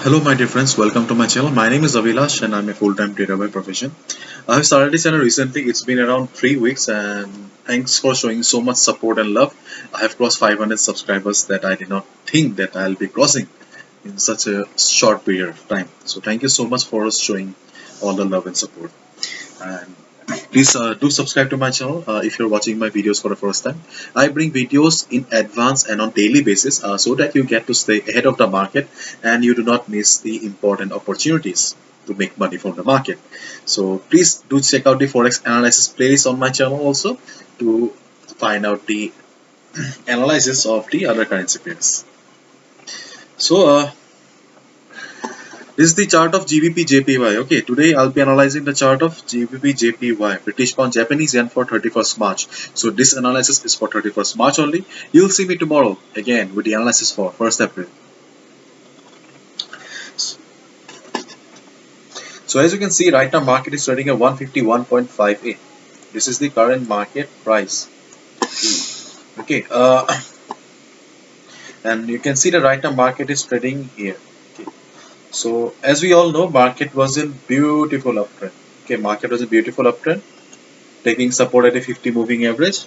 Hello, my dear friends. Welcome to my channel. My name is Avilash, and I'm a full-time trader by profession. I have started this channel recently. It's been around 3 weeks, and thanks for showing so much support and love. I have crossed 500 subscribers that I did not think that I'll be crossing in such a short period of time. So thank you so much for showing all the love and support. And please do subscribe to my channel if you're watching my videos for the first time. I bring videos in advance and on daily basis so that you get to stay ahead of the market and you do not miss the important opportunities to make money from the market. So please do check out the forex analysis playlist on my channel also to find out the analysis of the other currency pairs. So this is the chart of GBP JPY. Okay, today I'll be analyzing the chart of GBP JPY, British Pound Japanese Yen for 31st March. So this analysis is for 31st March only. You'll see me tomorrow again with the analysis for 1st April. So as you can see, right now market is trading at 151.58. This is the current market price. Okay, and you can see the right now market is trading here. Okay. So as we all know, market was in beautiful uptrend. Okay, market was a beautiful uptrend, taking support at a 50 moving average,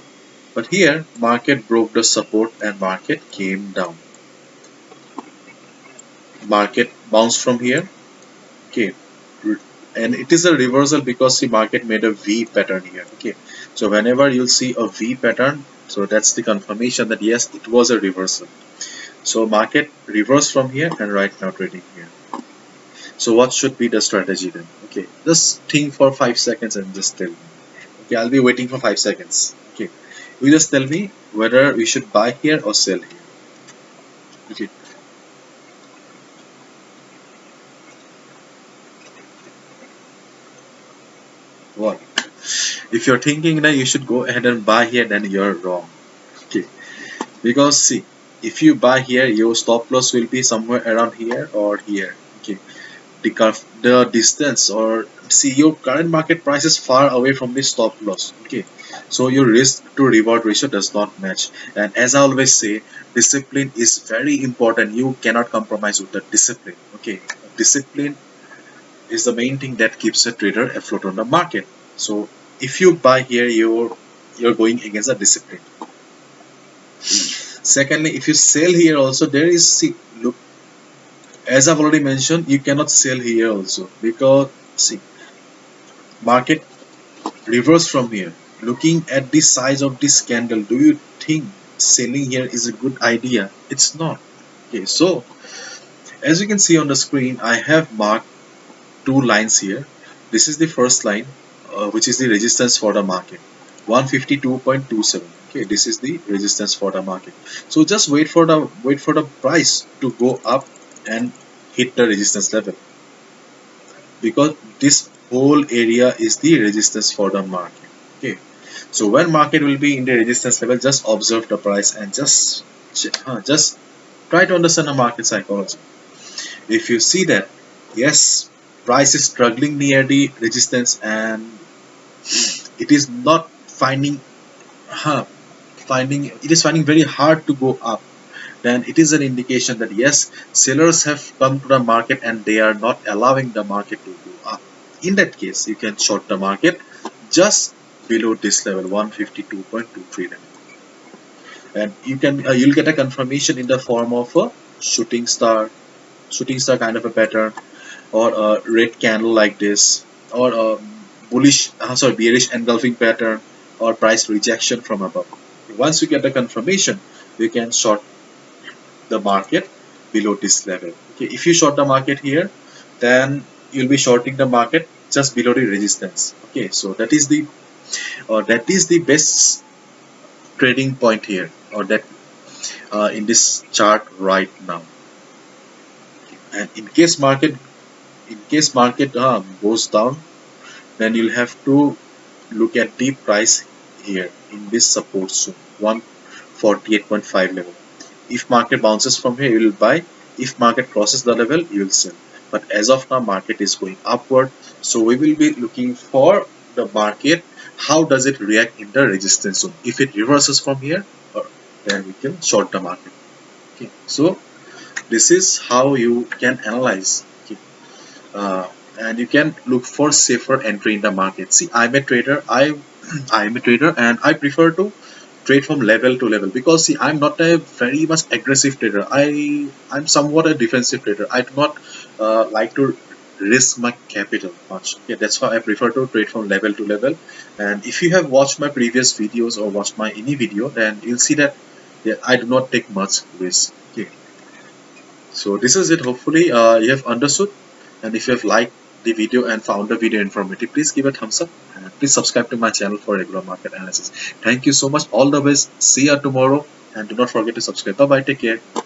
but here market broke the support and market came down. Market bounced from here. Okay, and it is a reversal because the market made a V pattern here. Okay, so whenever you'll see a V pattern, so that's the confirmation that yes, it was a reversal. So market reversed from here and right now trading here. So what should be the strategy then? Okay, just think for 5 seconds and just tell me. Okay, I'll be waiting for 5 seconds. Okay, you just tell me whether we should buy here or sell here. Okay, what? If you're thinking that you should go ahead and buy here, then you're wrong. Okay, because see, if you buy here, your stop loss will be somewhere around here or here. Okay, the distance or see your current market price is far away from the stop loss. Okay, so your risk to reward ratio does not match. And as I always say, discipline is very important. You cannot compromise with the discipline. Okay, discipline is the main thing that keeps a trader afloat on the market. So if you buy here, you're going against the discipline. Secondly, if you sell here also, there is, see, look, as I've already mentioned, you cannot sell here also because see, market reverse from here. Looking at the size of this candle, do you think selling here is a good idea? It's not. Okay, so as you can see on the screen, I have marked two lines here. This is the first line, which is the resistance for the market, 152.27. Okay, this is the resistance for the market. So just wait for the price to go up and hit the resistance level, because this whole area is the resistance for the market. Okay, so when market will be in the resistance level, just observe the price and just try to understand the market psychology. If you see that yes, price is struggling near the resistance and it is not huh, finding very hard to go up, then it is an indication that yes, sellers have come to the market and they are not allowing the market to go up. In that case, you can short the market just below this level, 152.23 level, and you'll get a confirmation in the form of a shooting star kind of a pattern, or a red candle like this, or a bearish engulfing pattern, or price rejection from above. Once you get the confirmation, you can short the market below this level. Okay, if you short the market here, then you'll be shorting the market just below the resistance. Okay, so that is the best trading point here, or that in this chart right now. And in case market goes down, then you'll have to look at the price here in this support zone, 148.5 level. If market bounces from here, you will buy. If market crosses the level, you will sell. But as of now, market is going upward, so we will be looking for the market. How does it react in the resistance zone? If it reverses from here, then we can short the market. Okay, so This is how you can analyze. Okay. uh, and you can look for safer entry in the market. See, I'm a trader. I'm a trader, and I prefer to trade from level to level because see, I'm not a very much aggressive trader. I'm somewhat a defensive trader. I do not like to risk my capital much. Yeah, that's why I prefer to trade from level to level. And if you have watched my previous videos or watched my any video, then you'll see that yeah, I do not take much risk. Okay. So this is it. Hopefully, you have understood. And if you have liked the video and found the video informative, please give a thumbs up and please subscribe to my channel for regular market analysis. Thank you so much. All the best. See you tomorrow. And do not forget to subscribe. Bye bye. Take care.